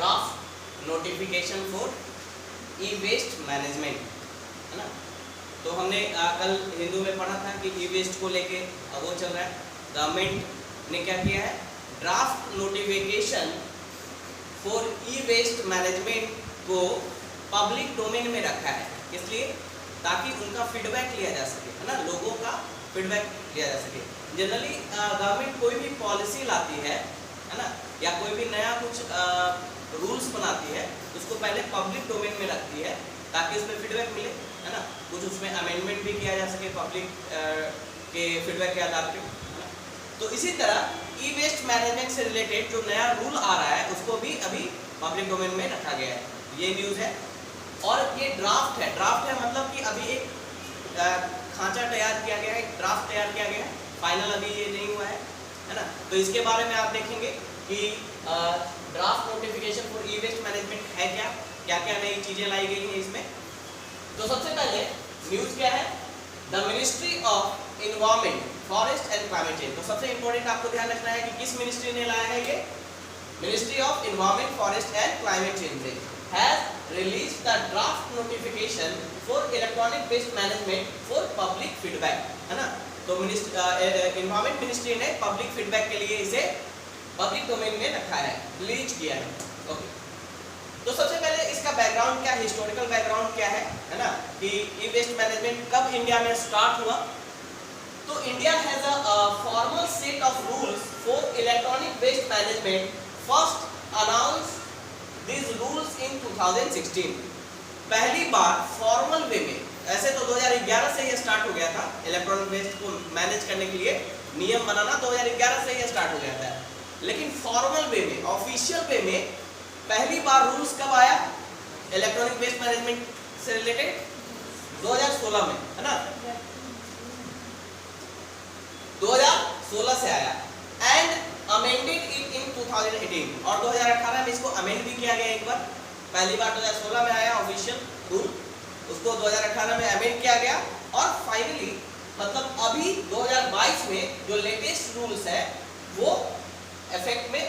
Draft notification for e waste management, है ना। तो हमने कल हिंदू में पढ़ा था कि ई वेस्ट को लेके वो चल रहा है। गवर्नमेंट ने क्या किया है, draft notification for e waste management को पब्लिक डोमेन में रखा है, इसलिए ताकि उनका फीडबैक लिया जा सके, है ना, लोगों का फीडबैक लिया जा सके। जनरली गवर्नमेंट कोई भी पॉलिसी लाती है ना, या कोई भी नया कुछ रूल्स बनाती है, उसको पहले पब्लिक डोमेन में रखती है ताकि उसमें फीडबैक मिले, है ना, कुछ उसमें अमेंडमेंट भी किया जा सके पब्लिक के फीडबैक के आधार पे, है ना। तो इसी तरह ई वेस्ट मैनेजमेंट से रिलेटेड जो नया रूल आ रहा है उसको भी अभी पब्लिक डोमेन में रखा गया है, ये न्यूज़ है। और ये ड्राफ्ट है, ड्राफ्ट है मतलब कि अभी एक खांचा तैयार किया गया है, एक ड्राफ्ट तैयार किया गया है, फाइनल अभी ये नहीं हुआ है ना। तो इसके बारे में आप देखेंगे कि draft notification for e waste management है क्या, क्या क्या नई चीज़ें लाई गई हैं इसमें। तो सबसे पहले न्यूज़ क्या है, the ministry of environment forest and climate change. तो सबसे इंपॉर्टेंट आपको ध्यान रखना है कि किस मिनिस्ट्री ने लाया है, ये ministry of environment forest and climate change has released the draft notification for electronic waste management for public feedback, है ना। तो इन्वायरमेंट मिनिस्ट्री ने पब्लिक फीडबैक के लिए इसे पब्लिक डोमेन में रखा है, रिलीज किया है। ओके, तो सबसे पहले इसका बैकग्राउंड क्या है, हिस्टोरिकल बैकग्राउंड क्या है ना, कि ई वेस्ट मैनेजमेंट कब इंडिया में स्टार्ट हुआ। तो India has a formal set of rules for electronic waste management, first announce These rules in 2016। पहली बार फॉर्मल वे में, ऐसे तो 2011 से ये स्टार्ट हो गया था, इलेक्ट्रॉनिक वेस्ट को मैनेज करने के लिए नियम बनाना 2011 से ये स्टार्ट हो गया था, लेकिन फॉर्मल वे में, ऑफिशियल वे में पहली बार रूल्स कब आया इलेक्ट्रॉनिक वेस्ट मैनेजमेंट से रिलेटेड, 2016 में, है ना, 2016 से आया एंड अमेंडेड इट इन 2018, और 2018 में इसको अमेंड भी किया गया एक बार। पहली बार 2016 में आया ऑफिशियल रूल, उसको 2018 में अमेंड किया गया, और फाइनली मतलब अभी 2022 में जो लेटेस्ट रूल्स है वो इफेक्ट में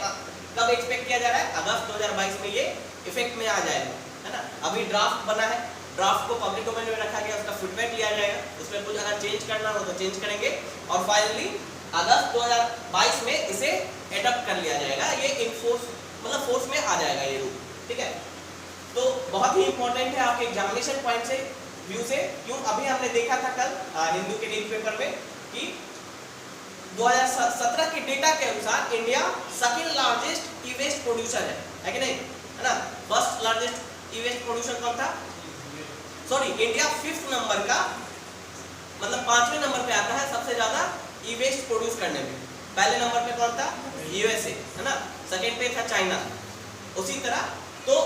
कब एक्सपेक्ट किया जा रहा है, अगस्त 2022 में ये इफेक्ट में आ जाएगा, है ना। अभी ड्राफ्ट बना है, ड्राफ्ट को पब्लिक डोमेन में रखा गया, उसका फीडबैक लिया जाएगा, उसमें कुछ अगर चेंज करना हो तो चेंज करेंगे, और फाइनली अगस्त 2022 में इसे एडॉप्ट कर लिया जाएगा, ये इनफोर्स मतलब फोर्स में आ जाएगा ये रूल, ठीक है। तो बहुत ही इंपॉर्टेंट है आपके एग्जामिनेशन पॉइंट से व्यू से, क्यों, अभी हमने देखा था कल हिंदू के न्यूज़पेपर में कि 2017 के डेटा के अनुसार India second largest e waste producer है कि नहीं, है ना। First largest e waste producer कौन था, सॉरी, इंडिया 5th नंबर का, मतलब 5वें नंबर पे आता है सबसे ज्यादा ई वेस्ट प्रोड्यूस करने में। पहले नंबर पे कौन था, यूएसए, है ना, सेकंड पे था चाइना। उसी तरह तो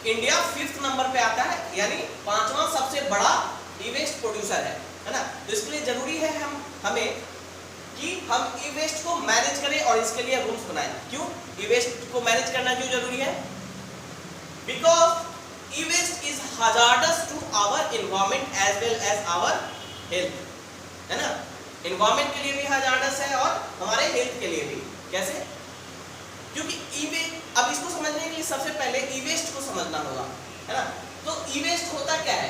इंडिया 5th नंबर पे आता है, यानी 5वां सबसे बड़ा ई वेस्ट प्रोड्यूसर है ना। तो इसके लिए जरूरी है हमें कि हम ई वेस्ट को मैनेज करें और इसके लिए रूल्स बनाएं। क्यों ई वेस्ट को मैनेज करना क्यों जरूरी है, because e waste is hazardous to our environment as well as our health, है ना। एनवायरनमेंट के लिए भी हजार्डस है और हमारे हेल्थ के लिए भी। कैसे, क्योंकि ई वेस्ट, अब इसको समझने के लिए सबसे पहले ई वेस्ट को समझना होगा, है ना। तो ई वेस्ट होता क्या है,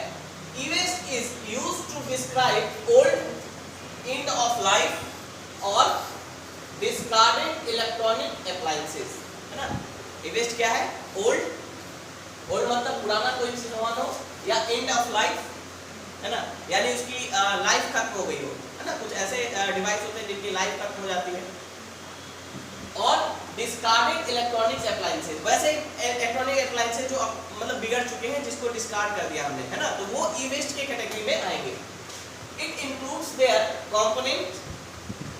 e waste is used to describe old end of life और डिस्कार्डेड इलेक्ट्रॉनिक अप्लायंसेस, है ना। ई वेस्ट क्या है, ओल्ड मतलब पुराना कोई भी सामान हो, या एंड ऑफ लाइफ, है ना, यानी उसकी लाइफ खत्म हो गई हो, है ना। कुछ ऐसे डिवाइस होते हैं जिनकी लाइफ खत्म हो जाती है, और डिस्कार्डेड इलेक्ट्रॉनिक्स अप्लायंसेस, वैसे इलेक्ट्रॉनिक अप्लायंसेस जो मतलब बिगड़ चुके हैं, जिसको डिस्कार्ड कर दिया हमने, है ना, तो वो ई वेस्ट के कैटेगरी में आएंगे। It includes their component,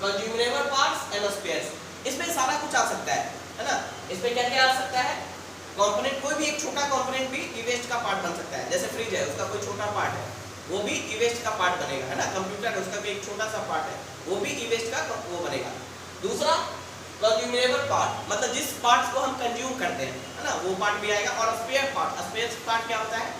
consumable parts and spares, इसमें सारा कुछ आ सकता है ना। इसमें क्या क्या आ सकता है, कंपोनेंट, कोई भी एक छोटा कंपोनेंट भी ई वेस्ट का पार्ट बन सकता है, जैसे फ्रिज है, उसका कोई छोटा पार्ट है, वो भी ई वेस्ट का पार्ट बनेगा, है ना। कंप्यूटर है, उसका भी एक छोटा सा पार्ट है, वो भी ई वेस्ट का वो बनेगा। दूसरा कंज्यूमेबल पार्ट, मतलब जिस पार्ट्स को हम कंज्यूम करते हैं, है ना, वो पार्ट भी आएगा। और स्पेयर पार्ट, स्पेयर पार्ट क्या होता है,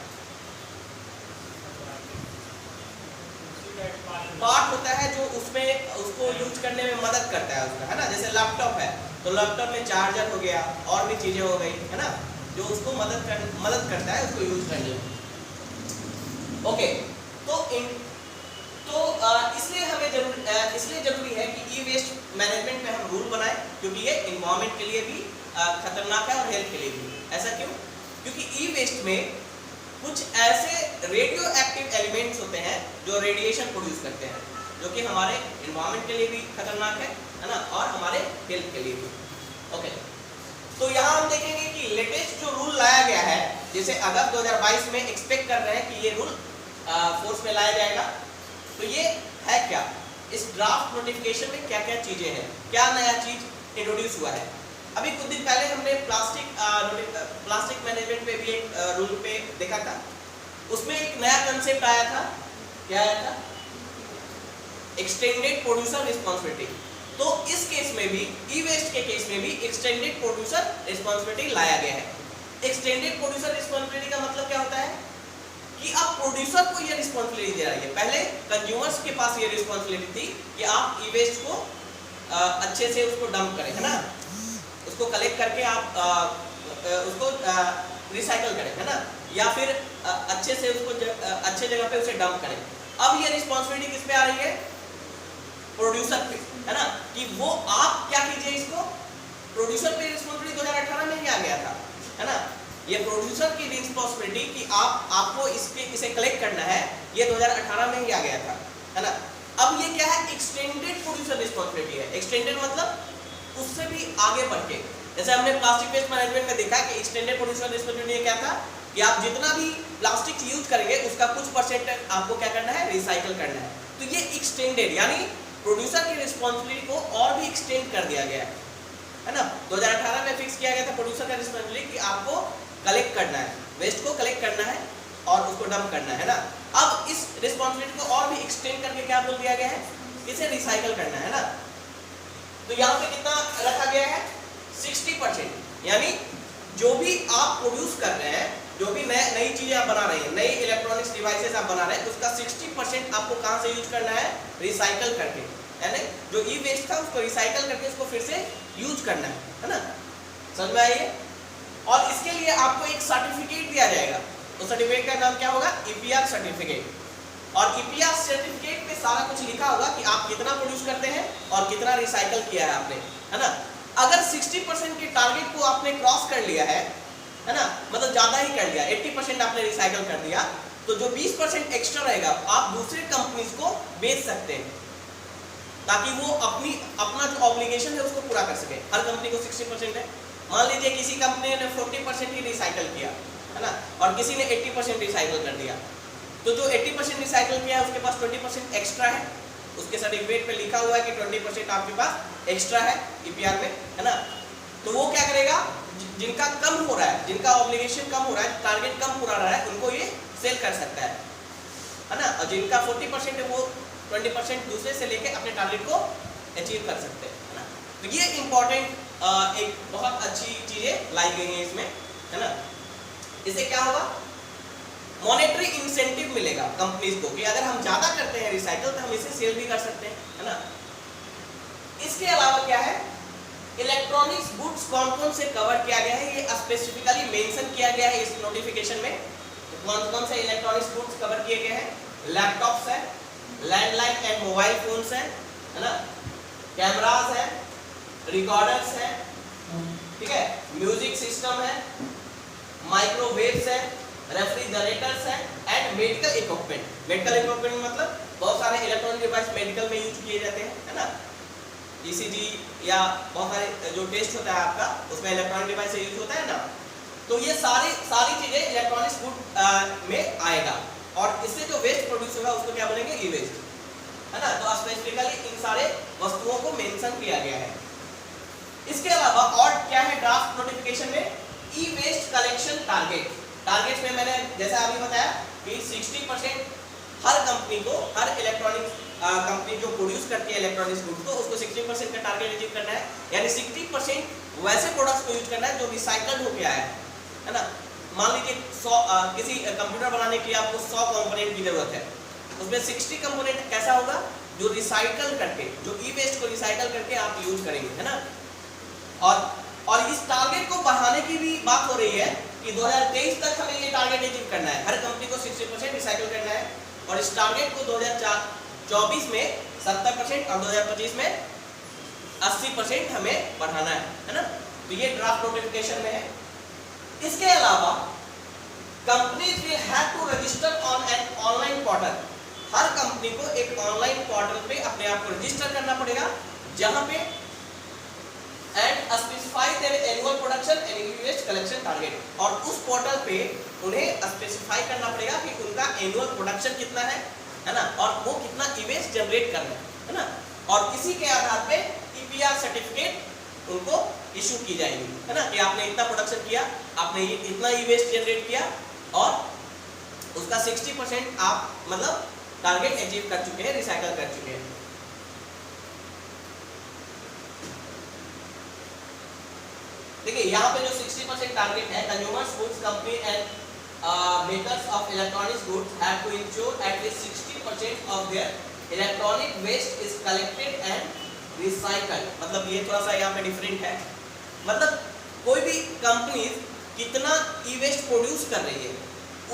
पार्ट होता है जो उसमें उसको यूज करने में मदद करता है उसका, है ना। जैसे लैपटॉप है तो लैपटॉप में चार्जर हो गया और भी चीजें हो गई, है ना। जो उसको मदद करता है उसको यूज करने में। ओके, तो इसलिए हमें इसलिए जरूरी है कि ई वेस्ट मैनेजमेंट में हम रूल बनाएं, क्योंकि ये इन्वायरमेंट के लिए भी खतरनाक है और हेल्थ के लिए भी। ऐसा क्यों? क्योंकि ई वेस्ट में कुछ ऐसे रेडियो एक्टिव एलिमेंट्स होते हैं जो रेडिएशन प्रोड्यूस करते हैं, जो कि हमारे इन्वायरमेंट के लिए भी खतरनाक है ना, और हमारे हेल्थ के लिए भी। ओके, तो यहाँ हम देखेंगे कि लेटेस्ट जो रूल लाया गया है, जैसे अगस्त 2022 में एक्सपेक्ट कर रहे हैं कि ये रूल फोर्स में लाया जाएगा। तो ये है क्या, इस ड्राफ्ट नोटिफिकेशन में क्या क्या चीजें हैं, क्या नया चीज इंट्रोड्यूस हुआ है। अभी कुछ दिन पहले हमने प्लास्टिक मैनेजमेंट पे भी एक रूल पे देखा था, उसमें एक नया कंसेप्ट आया था। क्या आया था? Extended producer responsibility. तो इस केस में भी, ई वेस्ट के केस में भी एक्सटेंडेड प्रोड्यूसर रिस्पांसिबिलिटी लाया गया है। एक्सटेंडेड प्रोड्यूसर रिस्पांसिबिलिटी का मतलब क्या होता है कि अब प्रोड्यूसर को ये रिस्पांसिबिलिटी दे रहा है। पहले कंज्यूमर्स के पास ये रिस्पांसिबिलिटी थी कि आप ई वेस्ट को अच्छे से उसको डंप करें, है ना, उसको कलेक्ट करके आप उसको रिसाइकल करें, है ना, या फिर अच्छे से उसको अच्छे जगह पे उसे डंप करें। अब ये रिस्पांसिबिलिटी किस पे आ रही है? प्रोड्यूसर पे, है ना, कि वो आप क्या कीजिए, इसको प्रोड्यूसर पे रिस्पांसिबिलिटी 2018 में ही आ गया था, है ना। ये प्रोड्यूसर की रिस्पांसिबिलिटी कि आपको इसे कलेक्ट करना है, ये 2018 में ही आ गया था, है ना। अब ये क्या है? एक्सटेंडेड प्रोड्यूसर रिस्पांसिबिलिटी है। एक्सटेंडेड मतलब उससे भी आगे बढ़ के, जैसे हमने प्लास्टिक वेस्ट मैनेजमेंट में देखा कि एक्सटेंडेड प्रोड्यूसर रिस्पांसिबिलिटी क्या था कि आप जितना भी प्लास्टिक यूज करेंगे उसका कुछ परसेंट आपको क्या करना है? रिसाइकल करना है। तो ये एक्सटेंडेड यानी प्रोड्यूसर की रिस्पांसिबिलिटी को और भी एक्सटेंड कर दिया गया है ना। 2018 में फिक्स किया गया था प्रोड्यूसर का रिस्पांसिबिलिटी कि आपको कलेक्ट करना है, वेस्ट को कलेक्ट करना है और उसको डंप करना है ना। अब इस रिस्पांसिबिलिटी को और भी एक्सटेंड करके क्या बोल दिया गया है? इसे रिसाइकल करना है ना। तो यहाँ पे कितना रखा गया है? 60%। यानी जो भी आप प्रोड्यूस कर रहे हैं, जो भी नई चीजें आप बना रहे हैं, नई इलेक्ट्रॉनिक्स डिवाइसेस आप बना रहे हैं, उसका 60% आपको कहां से यूज करना है? रिसाइकल करके, यानी जो ई वेस्ट था उसको रिसाइकल करके उसको फिर से यूज करना है ना। समझ में आई? और इसके लिए आपको एक सर्टिफिकेट दिया जाएगा। तो सर्टिफिकेट का नाम क्या होगा? EPR certificate. और ईपीआर सर्टिफिकेट में सारा कुछ लिखा होगा कि आप कितना प्रोड्यूस करते हैं और कितना रिसाइकल किया है आपने, है ना। अगर 60% के टारगेट को आपने क्रॉस कर लिया है ना, मतलब ज्यादा ही कर लिया, 80% आपने रिसाइकल कर दिया, तो जो 20% एक्स्ट्रा रहेगा आप दूसरे कंपनीज को बेच सकते हैं, ताकि वो अपना जो ऑब्लिगेशन है उसको पूरा कर सके। हर कंपनी को 60% है। मान लीजिए किसी कंपनी ने 40% ही रिसाइकल किया, है ना, और किसी ने 80% रिसाइकल कर दिया, तो जो 80% रिसाइकल किया है उसके पास 20% एक्स्ट्रा है, उसके सर्टिफिकेट पे लिखा हुआ है कि 20% आपके पास एक्स्ट्रा है ईपीआर में, है ना। तो वो क्या करेगा? जिनका कम हो रहा है, जिनका ऑब्लिगेशन कम हो रहा है, टारगेट कम पूरा रहा है, उनको ये सेल कर सकता है ना। और जिनका 40% है वो 20% दूसरे से लेके अपने टारगेट को अचीव कर सकते हैं, है ना। तो ये इंपॉर्टेंट एक बहुत अच्छी चीजें लाई गई हैं इसमें, है ना। इससे क्या होगा? मॉनेटरी इंसेंटिव मिलेगा कंपनीज को कि अगर हम ज्यादा करते हैं रिसाइकल तो हम इसे सेल भी कर सकते हैं, है ना। इसके अलावा क्या है? इलेक्ट्रॉनिक्स गुड्स कौन कौन से कवर किया गया है, ये स्पेसिफिकली मेंशन किया गया है इस नोटिफिकेशन में। तो कौन कौन से इलेक्ट्रॉनिक्स गुड्स कवर किए गए हैं? लैपटॉप्स है, लैंडलाइन एंड मोबाइल फोन्स है ना, कैमरास है, रिकॉर्डर्स है, ठीक है, म्यूजिक सिस्टम है, माइक्रोवेव्स है, रेफ्रिजरेटर्स है and medical equipment. Medical equipment मतलब बहुत सारे इलेक्ट्रॉनिक डिवाइस मेडिकल में यूज किए जाते हैं, है ना। ईसीजी या बहुत सारे जो टेस्ट होता है आपका, उसमें इलेक्ट्रॉनिक डिवाइस से यूज होता है ना। तो ये सारी चीजें इलेक्ट्रॉनिक्स गुड में आएगा, और इससे जो वेस्ट प्रोड्यूस होगा उसको क्या बोलेंगे? ई वेस्ट, है ना। तो स्पेसिफिकली इन सारे वस्तुओं को मेंशन किया गया है। इसके अलावा और क्या है ड्राफ्ट नोटिफिकेशन में? ई वेस्ट कलेक्शन टारगेट में मैंने जैसा अभी बताया कि 60% हर कंपनी को, हर इलेक्ट्रॉनिक कंपनी जो प्रोड्यूस करती है इलेक्ट्रॉनिक्स गुड्स को, उसको 60% का टारगेट अचीव करना है। यानी 60% वैसे प्रोडक्ट्स को यूज करना है जो रिसाइकल्ड होके आया है ना। मान लीजिए 100 किसी कंप्यूटर बनाने के लिए आपको 100 कंपोनेंट की जरूरत है, उसमें 60 कंपोनेंट कैसा होगा? जो रिसाइकल करके, जो ई वेस्ट को रिसाइकल करके आप यूज करेंगे, है ना। और इस टारगेट को बढ़ाने की भी बात हो रही है कि 2023 तक हमें ये टारगेट अचीव करना है, हर कंपनी को 60% रिसाइकल करना है, और इस टारगेट को 2024 में 70% और 2025 में 80% हमें बढ़ाना है ना। तो ये ड्राफ्ट नोटिफिकेशन में है। इसके अलावा companies will have to register on an online portal, हर कंपनी को एक ऑनलाइन पोर्टल पे अपने आप को रजिस्टर करना पड़ेगा, जहां पे and specify there annual production and e-waste collection target, और उस पोर्टल पे उन्हें स्पेसिफाई करना पड़ेगा कि उनका एनुअल प्रोडक्शन कितना है ना, और वो कितना ई-वेस्ट जनरेट कर रहे हैं, है ना, और इसी के आधार पे ईपीआर सर्टिफिकेट उनको इशू की जाएगी, है ना, कि आपने इतना प्रोडक्शन किया, आपने इतना ई-वेस्ट जनरेट किया, और उसका 60% आप मतलब टारगेट अचीव कर चुके हैं, रिसाइकल कर चुके हैं। देखिए यहाँ पे जो 60% टारगेट है, consumers goods company and makers of electronics goods have to ensure at least 60% of their electronic waste is collected and recycled. मतलब ये थोड़ा सा यहाँ पे डिफरेंट है, मतलब कोई भी कंपनी कितना ई वेस्ट प्रोड्यूस कर रही है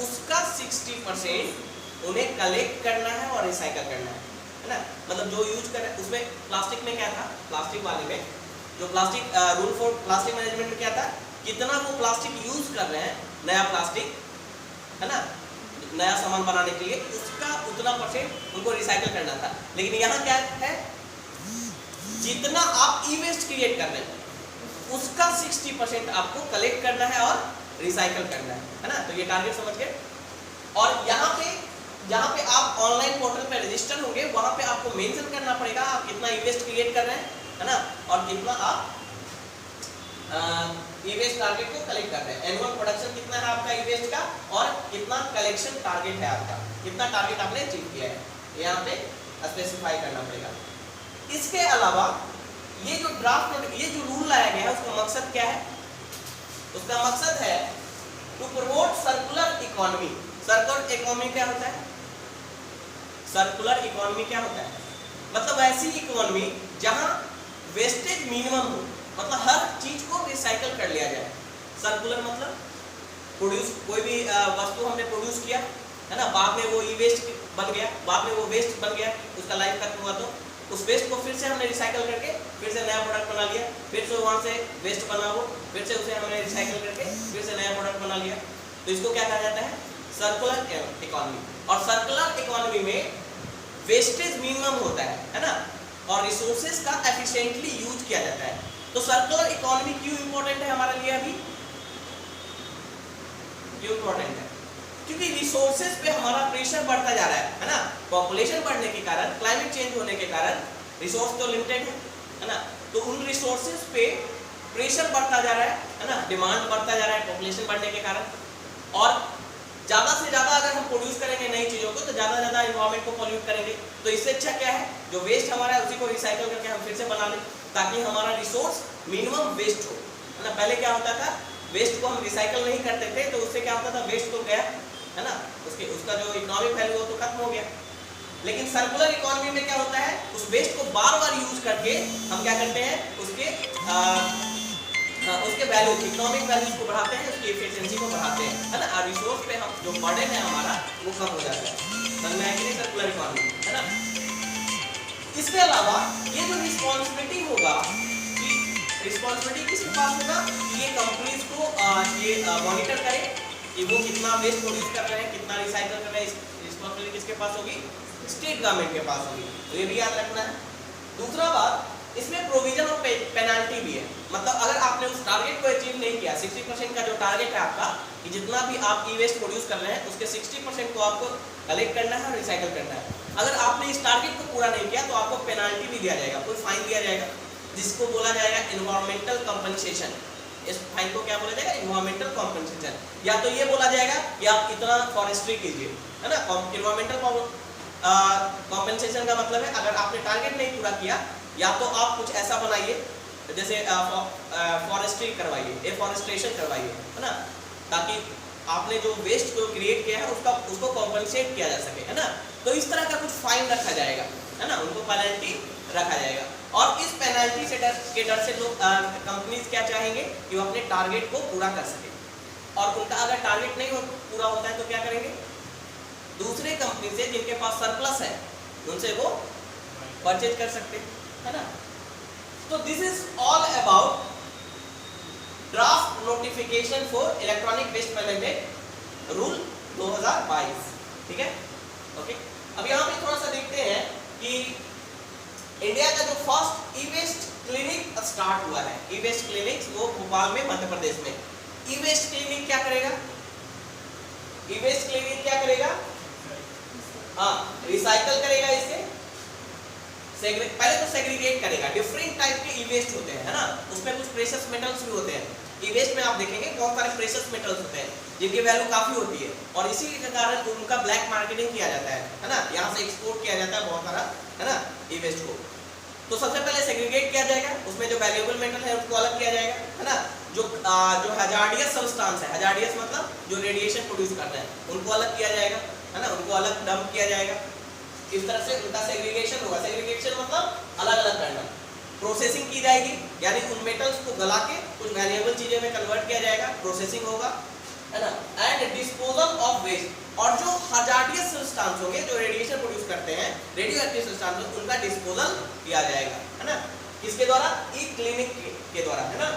उसका 60% उन्हें कलेक्ट करना है और रिसाइकल करना है ना। मतलब जो यूज कर रहे हैं, उसमें प्लास्टिक में क्या था, प्लास्टिक वाले में जो plastic rule for plastic management में क्या था, कितना वो प्लास्टिक यूज कर रहे हैं, नया प्लास्टिक है ना, नया सामान बनाने के लिए, उसका उतना % उनको रिसाइकल करना था। लेकिन यहाँ क्या है, जितना आप ई वेस्ट क्रिएट कर रहे हैं उसका 60% आपको कलेक्ट करना है और रिसाइकल करना है ना। तो ये टारगेट समझ गए। और यहाँ पे जहाँ पे आप ऑनलाइन पोर्टल पे रजिस्टर होंगे वहां पे आपको मेंशन करना पड़ेगा आप कितना ई वेस्ट क्रिएट कर रहे हैं, है ना, और कितना आप ई वेस्ट टारगेट को कलेक्ट कर रहे हैं, एनुअल प्रोडक्शन कितना है आपका ई वेस्ट का, और कितना कलेक्शन टारगेट है आपका, कितना टारगेट आपने अचीव किया है, यहाँ पे स्पेसिफाई करना पड़ेगा। इसके अलावा ये जो ड्राफ्ट ये जो रूल लाया गया है उसका मकसद क्या है, उसका मकसद है to promote circular economy. Circular economy क्या होता है, सर्कुलर इकोनॉमी क्या होता है, मतलब ऐसी इकोनॉमी जहां वेस्टेज मिनिमम हो, मतलब हर चीज को रिसाइकल कर लिया जाए। सर्कुलर मतलब प्रोड्यूस, कोई भी वस्तु हमने प्रोड्यूस किया है ना, बाद में वो ई वेस्ट बन गया, बाद में वो वेस्ट बन गया, उसका लाइफ खत्म हुआ, तो उस वेस्ट को फिर से हमने रिसाइकल करके फिर से नया प्रोडक्ट बना लिया, फिर से वहां से वेस्ट बना वो फिर से उसे हमने रिसाइकल करके फिर से नया प्रोडक्ट बना लिया। तो इसको क्या कहा जाता है, सर्कुलर इकोनॉमी। और सर्कुलर इकोनॉमी में वेस्टेज मिनिमम होता है ना, और रिसोर्सेज का एफिशिएंटली यूज किया जाता है। तो सर्कुलर इकोनॉमी क्यों इंपॉर्टेंट है हमारे लिए अभी, क्यों इंपॉर्टेंट है, क्योंकि रिसोर्सेज पे हमारा प्रेशर बढ़ता जा रहा है ना, पॉपुलेशन बढ़ने के कारण, क्लाइमेट चेंज होने के कारण रिसोर्स तो लिमिटेड है ना, तो उन रिसोर्सेज पे प्रेशर बढ़ता जा रहा है ना, डिमांड बढ़ता जा रहा है पॉपुलेशन बढ़ने के कारण, और ज़्यादा से ज़्यादा अगर हम प्रोड्यूस करेंगे नई चीज़ों को तो ज़्यादा ज़्यादा इन्वायरमेंट को पॉल्यूट करेंगे। तो इससे अच्छा क्या है, जो वेस्ट हमारा है उसी को रिसाइकल करके हम फिर से बना लें, ताकि हमारा रिसोर्स मिनिमम वेस्ट हो, है ना। पहले क्या होता था, वेस्ट को हम रिसाइकल नहीं करते थे तो उससे क्या होता था, वेस्ट तो गया है ना, उसका जो इकोनॉमिक वैल्यू हो तो खत्म हो गया। लेकिन सर्कुलर इकोनॉमी में क्या होता है, उस वेस्ट को बार बार यूज करके हम क्या करते हैं, उसके वैल्यू, इकोनॉमिक वैल्यूज को बढ़ाते हैं, उसकी एफिशिएंसी को बढ़ाते हैं, है ना, और रिसोर्स पे हम जो बर्डन है हमारा वो कम हो जाता है। समझ में आएगी सर्कुलर इकोनॉमी, है ना। इसके अलावा ये जो रिस्पांसिबिलिटी होगा, कि रिस्पांसिबिलिटी किसके पास होगा, कि ये कंपनीज को ये मॉनिटर करे कि वो कितना वेस्ट प्रोड्यूस कर रहे हैं, कितना रिसाइकल कर रहे हैं, रिस्पांसिबिलिटी किसके पास होगी, स्टेट गवर्नमेंट के पास होगी। तो ये भी याद रखना है। दूसरा बात, इसमें प्रोविजन और पेनाल्टी भी है, मतलब अगर आपने उस टारगेट को अचीव नहीं किया, 60% का जो टारगेट है आपका, कि जितना भी आप ई वेस्ट प्रोड्यूस कर रहे हैं उसके 60% को आपको कलेक्ट करना है और रिसाइकल करना है। अगर आपने इस टारगेट को पूरा नहीं किया तो आपको पेनाल्टी भी दिया जाएगा, कोई फाइन दिया जाएगा, जिसको बोला जाएगा इन्वायरमेंटल कॉम्पनसेशन। इस फाइन को क्या बोला जाएगा, इन्वायरमेंटल कॉम्पनसेशन। या तो ये बोला जाएगा कि आप इतना फॉरेस्ट्री कीजिए, है ना। इन्वायरमेंटल कॉम्पनसेशन का मतलब है अगर आपने टारगेट नहीं पूरा किया, या तो आप कुछ ऐसा बनाइए जैसे फॉरेस्ट्री करवाइए, एफॉरेस्ट्रेशन करवाइए, है ना, ताकि आपने जो वेस्ट को क्रिएट किया है उसको कॉम्पनसेट किया जा सके, है ना। तो इस तरह का कुछ फाइन रखा जाएगा, है ना, उनको पेनल्टी रखा जाएगा। और इस पेनल्टी से के डर से लोग कंपनीज क्या चाहेंगे कि वो अपने टारगेट को पूरा कर सके, और उनका अगर टारगेट नहीं पूरा होता है तो क्या करेंगे, दूसरे कंपनी से जिनके पास सरप्लस है उनसे वो परचेज कर सकते हैं, है ना। तो this is all about draft notification for electronic waste management rule 2022, ठीक है, ओके। अब यहाँ पे थोड़ा सा देखते हैं कि इंडिया का जो फर्स्ट ई वेस्ट क्लिनिक स्टार्ट हुआ है, ई वेस्ट क्लिनिक वो भोपाल में, मध्य प्रदेश में। ई वेस्ट क्लिनिक क्या करेगा, ई वेस्ट क्लिनिक क्या करेगा, हाँ, रिसाइकल करेगा इसे, पहले तो सेग्रीगेट करेगा। डिफरेंट टाइप के ई वेस्ट होते हैं, है ना, उसमें कुछ प्रेशियस मेटल्स भी होते हैं। ई वेस्ट में आप देखेंगे बहुत सारे प्रेशियस मेटल्स होते हैं जिनकी वैल्यू काफी होती है और इसी के कारण उनका ब्लैक मार्केटिंग किया जाता है ना, यहाँ से एक्सपोर्ट किया जाता है बहुत सारा, है ना, ई वेस्ट को। तो सबसे पहले सेग्रीगेट किया जाएगा, उसमें जो वैल्यूएबल मेटल है उसको अलग किया जाएगा, है ना। जो हजार्डियस सब्सटेंस है, हजार्डियस मतलब जो रेडिएशन प्रोड्यूस कर रहे हैं उनको अलग किया जाएगा, है ना, उनको अलग डंप किया जाएगा। इस तरह से उनका सेग्रीगेशन होगा। सेग्रीगेशन मतलब अलग अलग करना। प्रोसेसिंग की जाएगी, यानी उन मेटल्स को गला के कुछ वैल्यूएबल चीजें में कन्वर्ट किया जाएगा, प्रोसेसिंग होगा, है ना। एंड डिस्पोजल ऑफ वेस्ट, और जो हजार्डियस सब्सटेंस होंगे जो रेडिएशन प्रोड्यूस करते हैं, रेडियो एक्टिव सब्सटेंस, उनका डिस्पोजल किया जाएगा, है ना, किसके द्वारा, ई क्लिनिक के द्वारा, है ना।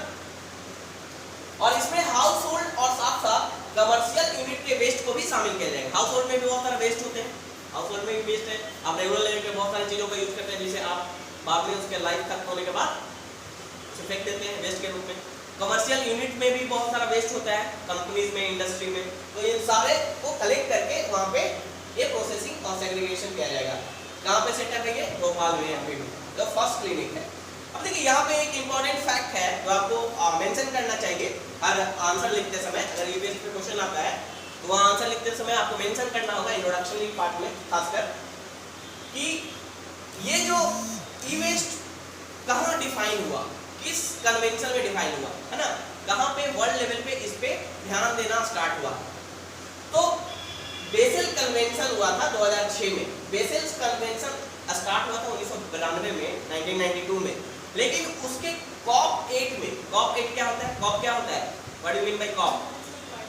और इसमें हाउस होल्ड और साथ साथ कमर्शियल यूनिट के वेस्ट को भी शामिल किया जाएगा। हाउस होल्ड में भी बहुत सारे वेस्ट होते हैं, हाउस होल्ड में भी वेस्ट है, आप रेगुलर लेवल पे बहुत सारी चीजों का यूज करते हैं जिसे आप बाद में उसके लाइफ खत्म होने के बाद उसे फेंक देते हैं वेस्ट के रूप में। कमर्शियल यूनिट में भी बहुत सारा वेस्ट होता है, कंपनीज में, इंडस्ट्री में, तो इन सारे को कलेक्ट करके वहाँ पे ये प्रोसेसिंग और सेग्रीगेशन किया जाएगा। कहाँ पे सेटअप है ये, भोपाल में, यहाँ पे भी जो फर्स्ट क्लिनिक है। अब देखिए यहाँ पे एक इंपॉर्टेंट फैक्ट है जो आपको मेंशन करना चाहिए हर आंसर लिखते समय। अगर ये बेस पे क्वेश्चन आता है तो वहाँ आंसर लिखते समय आपको मेंशन करना होगा इंट्रोडक्शन पार्ट में खासकर, कि ये जो ई वेस्ट कहाँ डिफाइन हुआ, किस कन्वेंशन में डिफाइन हुआ, है ना, कहाँ पे वर्ल्ड लेवल पे इस पे ध्यान देना स्टार्ट हुआ। तो बेसल कन्वेंशन हुआ था 2006 में। बेसल कन्वेंशन स्टार्ट हुआ था 1992 में, 1992 में, लेकिन उसके कॉप 8 में, कॉप 8 क्या होता है, कॉप क्या होता है, what do you mean by COP,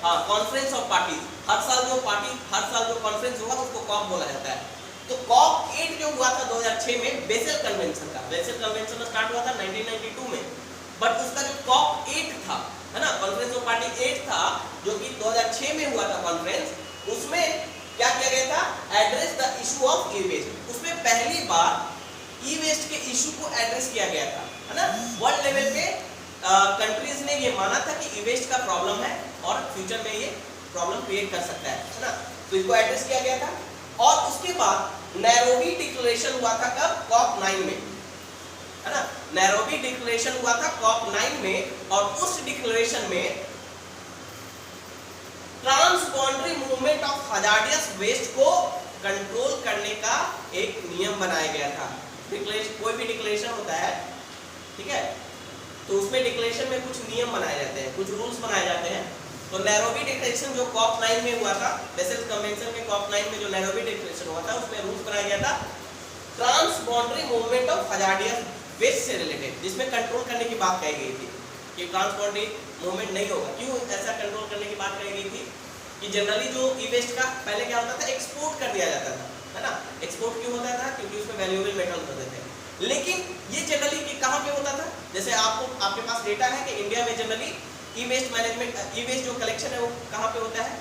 हाँ, कॉन्फ्रेंस ऑफ पार्टीज। हर साल जो कॉन्फ्रेंस होगा उसको कॉप बोला जाता है। तो कॉप 8 जो हुआ था 2006 में बेसल कन्वेंशन का, बेसल कन्वेंशन स्टार्ट हुआ था 1992 में, बट उसका जो कॉप 8 था, है ना, कॉन्फ्रेंस ऑफ पार्टी 8 था, जो कि 2006 में हुआ था कॉन्फ्रेंस, उसमें क्या किया गया था, address the issue of e waste. उसमें पहली बार ई वेस्ट के इशू को एड्रेस किया गया था, है ना। वर्ल्ड लेवल पे कंट्रीज ने ये माना था कि ई वेस्ट का प्रॉब्लम है और फ्यूचर में ये प्रॉब्लम क्रिएट कर सकता है ना, तो इसको एड्रेस किया गया था। और उसके बाद नैरोबी डिक्लेरेशन हुआ था कब, कॉप 9 में, है ना, नैरोबी डिक्लेरेशन हुआ था कॉप 9 में, और उस डिक्लेरेशन में trans boundary movement of hazardous waste को कंट्रोल करने का एक नियम बनाया गया था। कोई भी डिक्लेरेशन होता है, ठीक है, तो उसमें डिक्लेरेशन में कुछ नियम बनाए जाते हैं, कुछ रूल्स बनाए जाते हैं। तो नैरोबी डिक्लेरेशन जो कॉप 9 में हुआ था, बेसल कन्वेंशन के कॉप 9 में जो नैरोबी डिक्लेरेशन हुआ था, उसमें रूल्स बनाया गया था trans boundary movement of hazardous waste से रिलेटेड, जिसमें कंट्रोल करने की बात कही गई थी कि ट्रांस बाउंड्री मूवमेंट नहीं होगा। क्यों ऐसा कंट्रोल करने की बात कही गई थी कि जनरली जो ई वेस्ट का पहले क्या होता था, एक्सपोर्ट कर दिया जाता था, है ना। एक्सपोर्ट क्यों होता था, क्योंकि उसमें वैल्यूएबल मेटल होते थे। लेकिन ये जनरली कहाँ पे होता था, जैसे आपके पास डेटा है कि इंडिया में जनरली ई वेस्ट मैनेजमेंट, ई वेस्ट जो कलेक्शन है वो कहाँ पे होता है,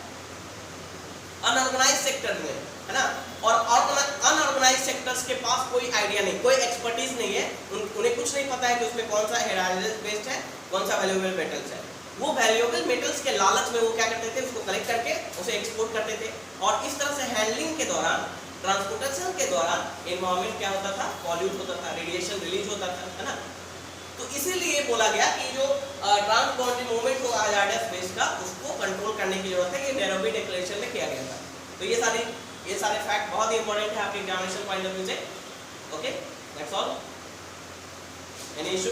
अनऑर्गेनाइज्ड सेक्टर में, है ना। और अनऑर्गेनाइज्ड सेक्टर्स के पास कोई आइडिया नहीं, कोई एक्सपर्टीज नहीं है, उन्हें कुछ नहीं पता है कि उसमें कौन सा हेराल्ड वेस्ट है, कौन सा वैल्यूएबल मेटल्स है। वो वैल्यूएबल मेटल्स के लालच में वो क्या करते थे, उसको कलेक्ट करके उसे एक्सपोर्ट करते थे, और इस तरह से हैंडलिंग के दौरान, ट्रांसपोर्टेशन के दौरान एनवायरनमेंट क्या होता था, पॉल्यूट होता था, रेडिएशन रिलीज होता था, है ना। तो इसीलिए बोला गया कि जो ट्रांस बाउंड्री मूवमेंट होगा हजार्डियस वेस्ट का, उसको कंट्रोल करने की जरूरत है, ये नैरोबी डिक्लेरेशन में किया गया था। तो ये सारे फैक्ट बहुत ही इंपॉर्टेंट है आपके एग्जामिनेशन पॉइंट ऑफ व्यू से। Okay, that's all. Any issue?